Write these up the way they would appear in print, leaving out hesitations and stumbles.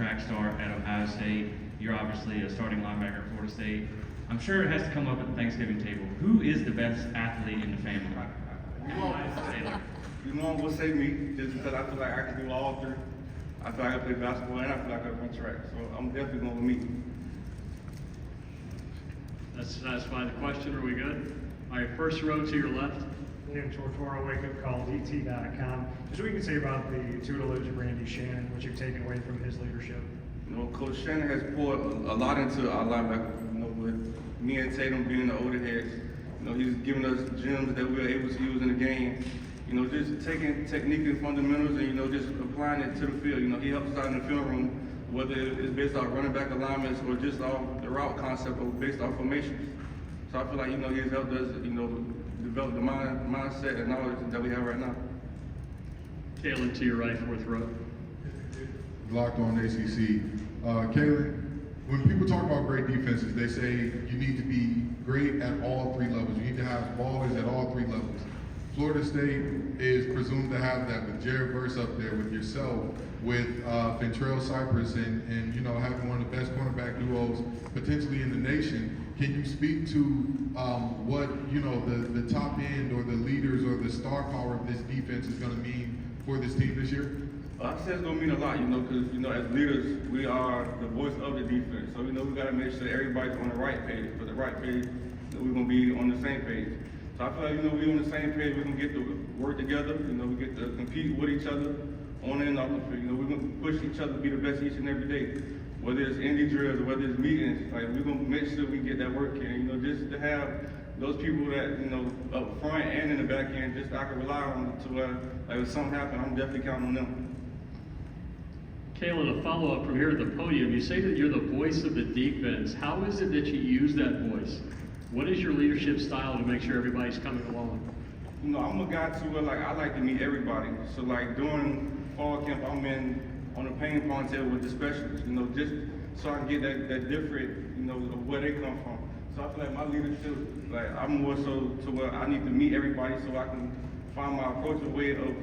track star at Ohio State. You're obviously a starting linebacker at Florida State. I'm sure it has to come up at the Thanksgiving table. Who is the best athlete in the family? You know, will say me, just because I feel like I can do all three. I feel like I play basketball and I feel like I run track. So I'm definitely going with me. That satisfy the question. Are we good? All right, first row to your left. William Tortora, wakeupcall.et.com. Just what you can say about the tutelage of Randy Shannon, what you've taken away from his leadership. You know, Coach Shannon has poured a lot into our linebacker. You know, with me and Tatum being the older heads, you know, he's given us gems that we're able to use in the game. You know, just taking technique and fundamentals and, you know, just applying it to the field. You know, he helps us out in the film room, whether it's based off running back alignments or just off the route concept or based off formations. So I feel like, you know, he's helped us, you know, develop the mindset and knowledge that we have right now. Kalen to your right, fourth row. Locked on ACC. Kalen, when people talk about great defenses, they say you need to be great at all three levels. You need to have ballers at all three levels. Florida State is presumed to have that with Jared Verse up there, with yourself, with Ventrell Cypress, and you know, having one of the best cornerback duos potentially in the nation. Can you speak to what, you know, the top end or the leaders or the star power of this defense is going to mean for this team this year? I say it's going to mean a lot, you know, because, you know, as leaders, we are the voice of the defense. So, you know, we got to make sure everybody's on the right page. For the right page, you know, we're going to be on the same page. So I feel like, you know, we're on the same page. We're going to get to work together. You know, we get to compete with each other on and off the field. You know, we're going to push each other to be the best each and every day. Whether it's indie drills or whether it's meetings, like, we're going to make sure we get that work in. You know, just to have those people that, you know, up front and in the back end, just I can rely on to where, like, if something happens, I'm definitely counting on them. Kalen, a follow-up from here at the podium. You say that you're the voice of the defense. How is it that you use that voice? What is your leadership style to make sure everybody's coming along? You know, I'm a guy too where, like, I like to meet everybody. So, like, during fall camp, I'm on a ping pong table with the specialists, you know, just so I can get that different, you know, of where they come from. So I feel like my leadership, like, I'm more so to where I need to meet everybody so I can find my approach, a way of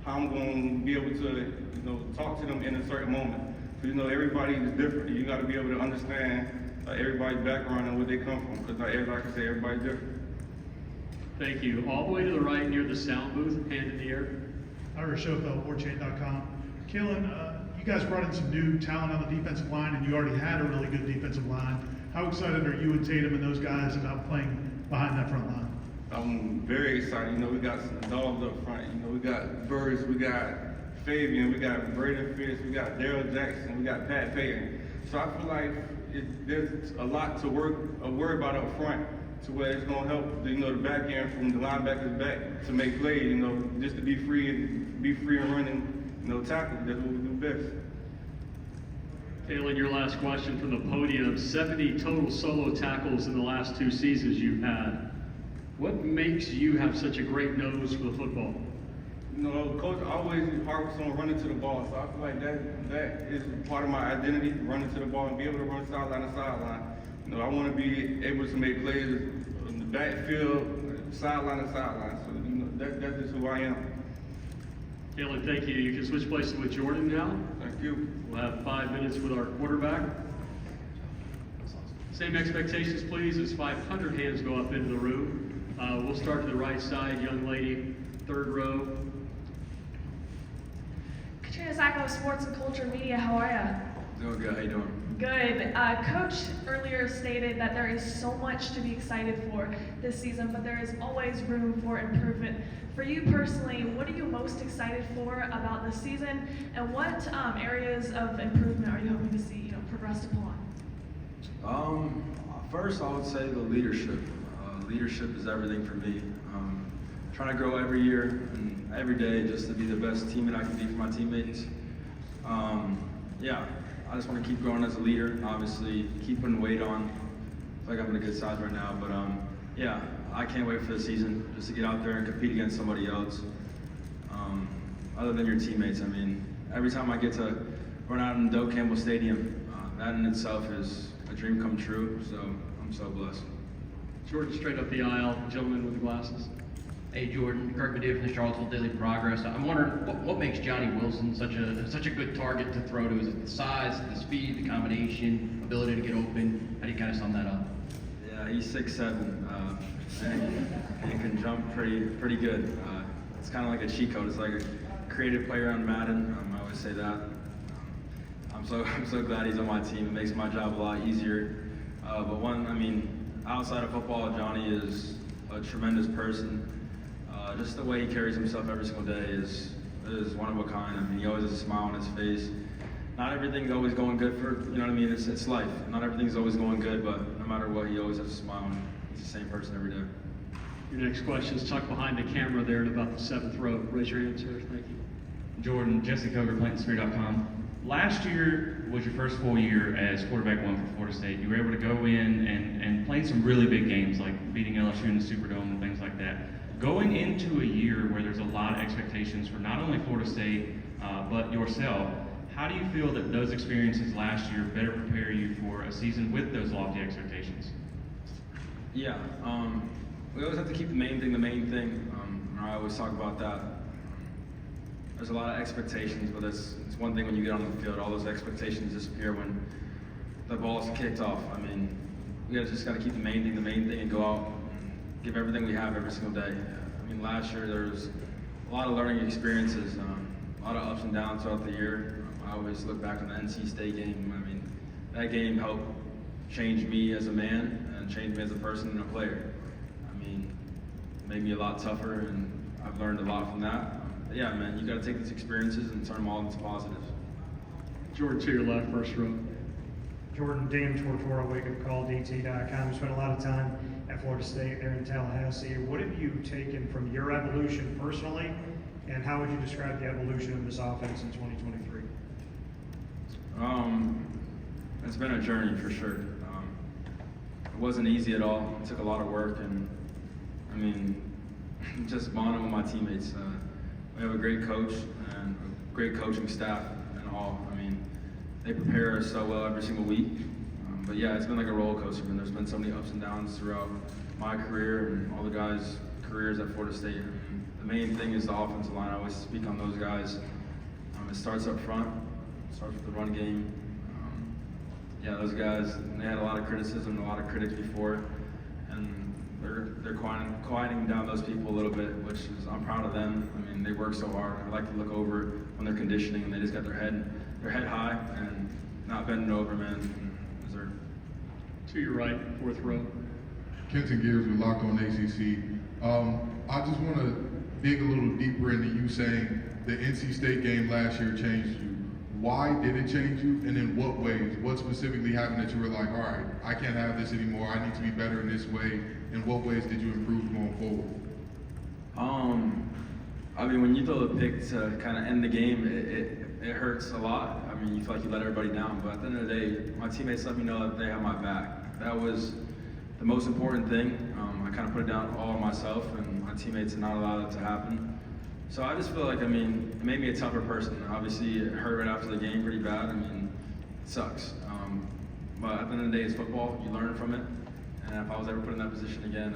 how I'm going to be able to, you know, talk to them in a certain moment. So, you know, everybody is different. You got to be able to understand everybody's background and where they come from, because like I say, everybody's different. Thank you. All the way to the right near the sound booth, hand in the air. Ira Schofel, WarChant.com. Kalen, you guys brought in some new talent on the defensive line, and you already had a really good defensive line. How excited are you and Tatum and those guys about playing behind that front line? I'm very excited. You know, we got some dogs up front. You know, we got Burris, we got Fabian, we got Braden Fitz, we got Daryl Jackson, we got Pat Payton. So I feel like there's a lot to worry about up front, to where it's going to help the, you know, the back end from the linebackers back to make plays. You know, just to be free and running, you know, tackle. That's what we do best. Kalen, your last question from the podium. 70 total solo tackles in the last 2 seasons you've had. What makes you have such a great nose for the football? You know, Coach always harps on running to the ball, so I feel like that is part of my identity, running to the ball and be able to run sideline to sideline. You know, I want to be able to make plays in the backfield, sideline to sideline. So, you know, that's just who I am. Kalen, thank you. You can switch places with Jordan now. Thank you. We'll have 5 minutes with our quarterback. Same expectations, please, as 500 hands go up into the room. We'll start to the right side, young lady, third row. Katrina Zacco, Sports and Culture Media, how are you? Doing good, how you doing? Good. Coach earlier stated that there is so much to be excited for this season, but there is always room for improvement. For you personally, what are you most excited for about this season, and what areas of improvement are you hoping to see, progressed upon? First, I would say the leadership. Leadership is everything for me. Trying to grow every year and every day just to be the best teammate I can be for my teammates. Yeah, I just want to keep growing as a leader. Obviously, keep putting weight on. I feel like I'm in a good size right now, but yeah, I can't wait for the season just to get out there and compete against somebody else. Other than your teammates, I mean, every time I get to run out in Doak Campbell Stadium, that in itself is a dream come true. So I'm so blessed. Jordan, straight up the aisle, gentleman with the glasses. Hey Jordan, Kirk Mediv from the Charlottesville Daily Progress. I'm wondering what makes Johnny Wilson such a good target to throw to? Is it the size, the speed, the combination, ability to get open? How do you kind of sum that up? Yeah, he's 6'7", and can jump pretty good. It's kind of like a cheat code. It's like a creative player on Madden. I always say that. I'm so glad he's on my team. It makes my job a lot easier. Outside of football, Johnny is a tremendous person. Just the way he carries himself every single day is one of a kind. I mean, he always has a smile on his face. Not everything's always going good it's life. Not everything's always going good, but no matter what, he always has a smile. He's the same person every day. Your next question is tucked behind the camera there at about the 7th row. Raise your hand, sir. Thank you. Jordan, Jesse Coger, PlantingSpear.com. Last year was your first full year as quarterback one for Florida State. You were able to go in and play some really big games like beating LSU in the Superdome and things like that. Going into a year where there's a lot of expectations for not only Florida State, but yourself, how do you feel that those experiences last year better prepare you for a season with those lofty expectations? Yeah, we always have to keep the main thing. I always talk about that. There's a lot of expectations, but it's one thing when you get on the field. All those expectations disappear when the ball's kicked off. I mean, we just got to keep the main thing, and go out and give everything we have every single day. I mean, last year there was a lot of learning experiences, a lot of ups and downs throughout the year. I always look back on the NC State game. I mean, that game helped change me as a man and change me as a person and a player. I mean, it made me a lot tougher, and I've learned a lot from that. Yeah, man, you got to take these experiences and turn them all into positives. Jordan, to your left, first row. Jordan, Dan Tortora, wakeupcalldt.com. You spent a lot of time at Florida State there in Tallahassee. What have you taken from your evolution personally, and how would you describe the evolution of this offense in 2023? It's been a journey for sure. It wasn't easy at all. It took a lot of work, and I mean, just bonding with my teammates. We have a great coach and a great coaching staff and all. I mean, they prepare us so well every single week. But yeah, it's been like a roller coaster, and there's been so many ups and downs throughout my career and all the guys' careers at Florida State. And the main thing is the offensive line. I always speak on those guys. It starts up front. It starts with the run game. Those guys, they had a lot of criticism, a lot of critics before, and they're quieting down those people a little bit, which is, I'm proud of them. I mean, they work so hard. I like to look over when they're conditioning and they just got their head high and not bending over, man. To your right, 4th row. Kenton Gears with Locked On ACC. I just want to dig a little deeper into you saying the NC State game last year changed you. Why did it change you, and in what ways? What specifically happened that you were like, all right, I can't have this anymore, I need to be better in this way? In what ways did you improve going forward? I mean, when you throw the pick to kind of end the game, it hurts a lot. I mean, you feel like you let everybody down, but at the end of the day, my teammates let me know that they have my back. That was the most important thing. I kind of put it down all on myself, and my teammates did not allow that to happen. So I just feel like, I mean, it made me a tougher person. Obviously, it hurt right after the game pretty bad. I mean, it sucks. But at the end of the day, it's football. You learn from it. And if I was ever put in that position again,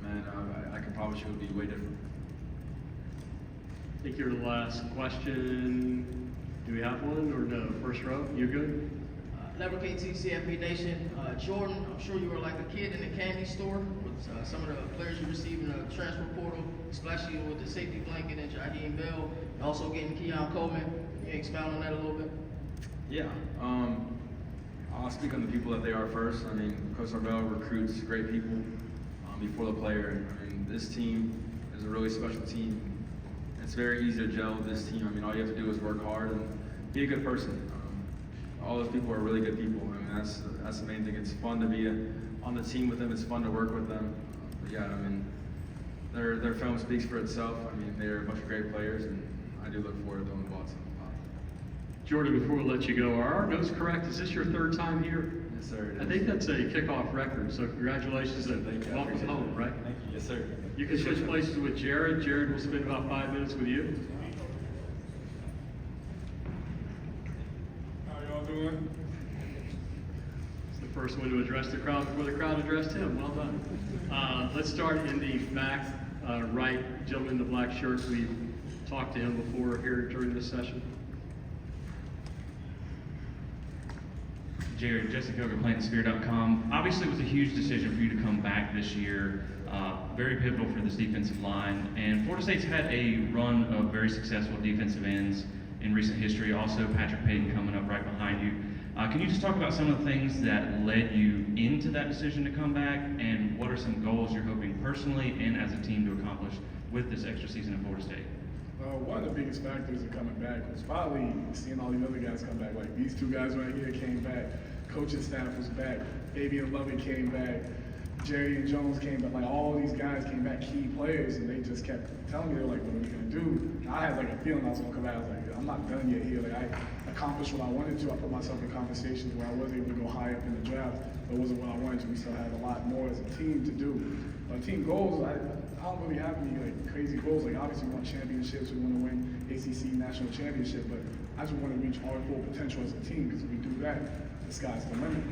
I can promise you it would be way different. I think you're the last question. Do we have one or no? First row, you good? Lever KT, CFP Nation. Jordan, I'm sure you were like a kid in a candy store with some of the players you received in the transfer portal, especially with the safety blanket and Jaheim Bell, and also getting Keon Coleman. Can you expound on that a little bit? Yeah. I'll speak on the people that they are first. I mean, Coach Norvell recruits great people before the player. I mean, this team is a really special team. It's very easy to gel with this team. I mean, all you have to do is work hard and be a good person. All those people are really good people. I mean, that's the main thing. It's fun to be on the team with them. It's fun to work with them. But yeah, I mean, their film speaks for itself. I mean, they're a bunch of great players, and I do look forward to throwing the ball to them a lot. Jordan, before we let you go, are our notes correct? Is this your 3rd time here? Yes, sir. I think that's a kickoff record, so congratulations and Thank you. welcome home, right? Thank you. Yes, sir. You can switch places with Jared. Jared will spend about 5 minutes with you. How y'all doing? It's the first one to address the crowd before the crowd addressed him. Well done. Let's start in the back right gentleman in the black shirt. We've talked to him before here during this session. Jared, Jessica over PlantSphere.com. Obviously, it was a huge decision for you to come back this year. Very pivotal for this defensive line. And Florida State's had a run of very successful defensive ends in recent history. Also, Patrick Payton coming up right behind you. Can you just talk about some of the things that led you into that decision to come back, and what are some goals you're hoping personally and as a team to accomplish with this extra season at Florida State? One of the biggest factors in coming back was probably seeing all these other guys come back. Like these two guys right here came back. Coaching staff was back. Fabian Lovett came back. Jerry and Jones came back. Like all these guys came back, key players, and they just kept telling me, they're like, what are we gonna do? And I had like a feeling I was gonna come back. I was like, I'm not done yet here. Like I accomplished what I wanted to. I put myself in conversations where I was able to go high up in the draft, but it wasn't what I wanted to. We still had a lot more as a team to do. But team goals, I don't really have any like crazy goals. Like obviously we want championships, we want to win ACC national championship, but I just want to reach our full potential as a team, because if we do that, the sky's the limit.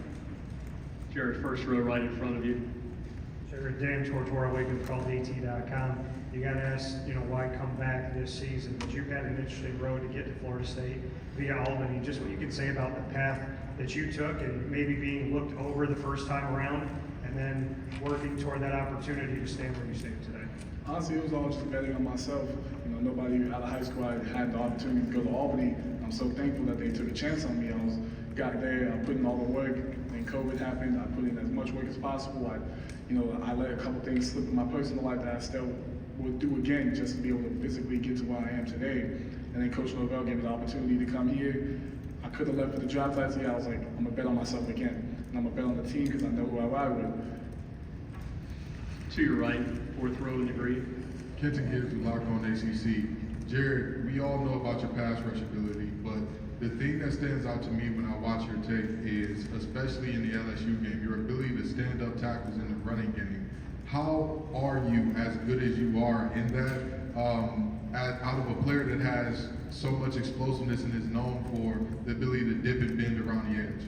Jared, first row right in front of you. Sure, Dan Tortora, WakeupCallDT.com. You got asked, why come back this season, but you've had an interesting road to get to Florida State via Albany. Just what you can say about the path that you took and maybe being looked over the first time around and then working toward that opportunity to stand where you stand today. Honestly, it was all just betting on myself. Nobody out of high school I had the opportunity to go to Albany. I'm so thankful that they took a chance on me. Got there, I put in all the work. Then COVID happened. I put in as much work as possible. I let a couple things slip in my personal life that I still would do again just to be able to physically get to where I am today. And then Coach Norvell gave me the opportunity to come here. I could have left for the draft last year. I was like, I'm gonna bet on myself again, and I'm gonna bet on the team because I know who I ride with. To your right, fourth row in the green. Kenton Gibbs with Locked On ACC. Jared, we all know about your pass rush ability, but the thing that stands out to me when I watch your tape is, especially in the LSU game, your ability to stand up tackles in the running game. How are you as good as you are in that, out of a player that has so much explosiveness and is known for the ability to dip and bend around the edge?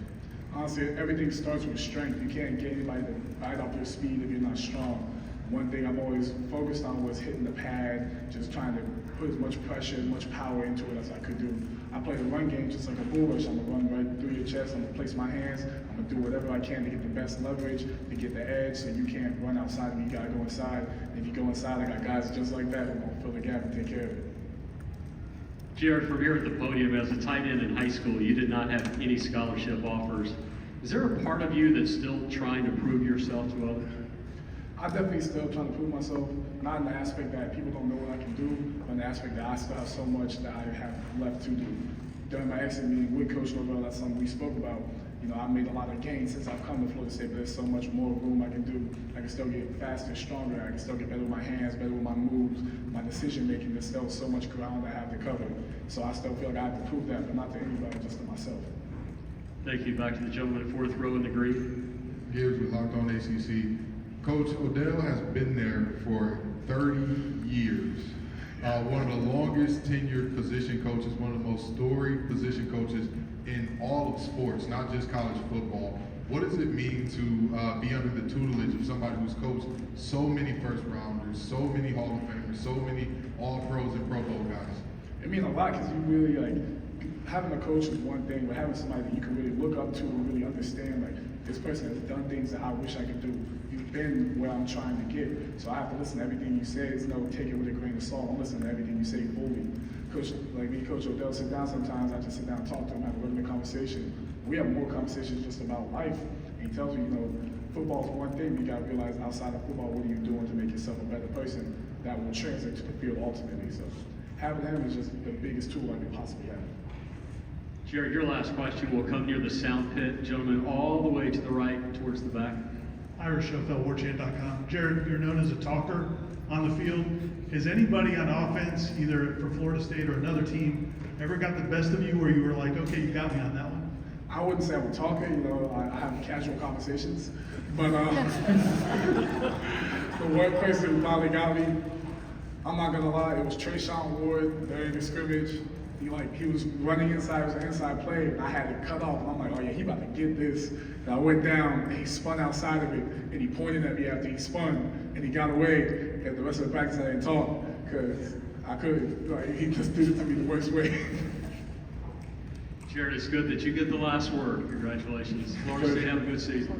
Honestly, everything starts with strength. You can't get anybody to ride off your speed if you're not strong. One thing I've always focused on was hitting the pad, just trying to put as much pressure, as much power into it as I could do. I play the run game just like a bull rush. I'm gonna run right through your chest, I'm gonna place my hands, I'm gonna do whatever I can to get the best leverage, to get the edge, so you can't run outside of me, you gotta go inside. And if you go inside, I got guys just like that who gonna fill the gap and take care of it. Jared, from here at the podium, as a tight end in high school, you did not have any scholarship offers. Is there a part of you that's still trying to prove yourself to others? I'm definitely still trying to prove myself, not in the aspect that people don't know what I can do, but in the aspect that I still have so much that I have left to do. During my exit meeting with Coach Norvell, that's something we spoke about. I've made a lot of gains since I've come to Florida State, but there's so much more room I can do. I can still get faster, stronger. I can still get better with my hands, better with my moves, my decision making. There's still so much ground I have to cover. So I still feel like I have to prove that, but not to anybody, just to myself. Thank you. Back to the gentleman in fourth row in the green. Gibbs with Locked On ACC. Coach Odell has been there for 30 years. One of the longest tenured position coaches, one of the most storied position coaches in all of sports, not just college football. What does it mean to be under the tutelage of somebody who's coached so many first rounders, so many Hall of Famers, so many All-Pros and Pro Bowl guys? It means a lot because you really, having a coach is one thing, but having somebody that you can really look up to and really understand, this person has done things that I wish I could do. You've been where I'm trying to get. So I have to listen to everything you say. Take it with a grain of salt. I'm listening to everything you say fully. Coach, like me, Coach Odell, sit down sometimes. I just sit down and talk to him, have a regular conversation. We have more conversations just about life. And he tells me, football's one thing. You got to realize outside of football, what are you doing to make yourself a better person that will translate to the field ultimately. So having him is just the biggest tool I could possibly have. Jared, your last question will come near the sound pit. Gentlemen, all the way to the right, towards the back. Irish Showfell, WarChant.com. Jared, you're known as a talker on the field. Has anybody on offense, either for Florida State or another team, ever got the best of you where you were like, okay, you got me on that one? I wouldn't say I'm a talker, I have casual conversations. But the one person who finally got me, I'm not gonna lie, it was Trayshawn Ward during the scrimmage. He was running inside, it was an inside play, and I had it cut off, and I'm like, oh yeah, he about to get this. And I went down, and he spun outside of it, and he pointed at me after he spun, and he got away. And the rest of the practice I didn't talk, because I couldn't, he just did it to me the worst way. Jared, it's good that you get the last word. Congratulations. Florida State, have a good season.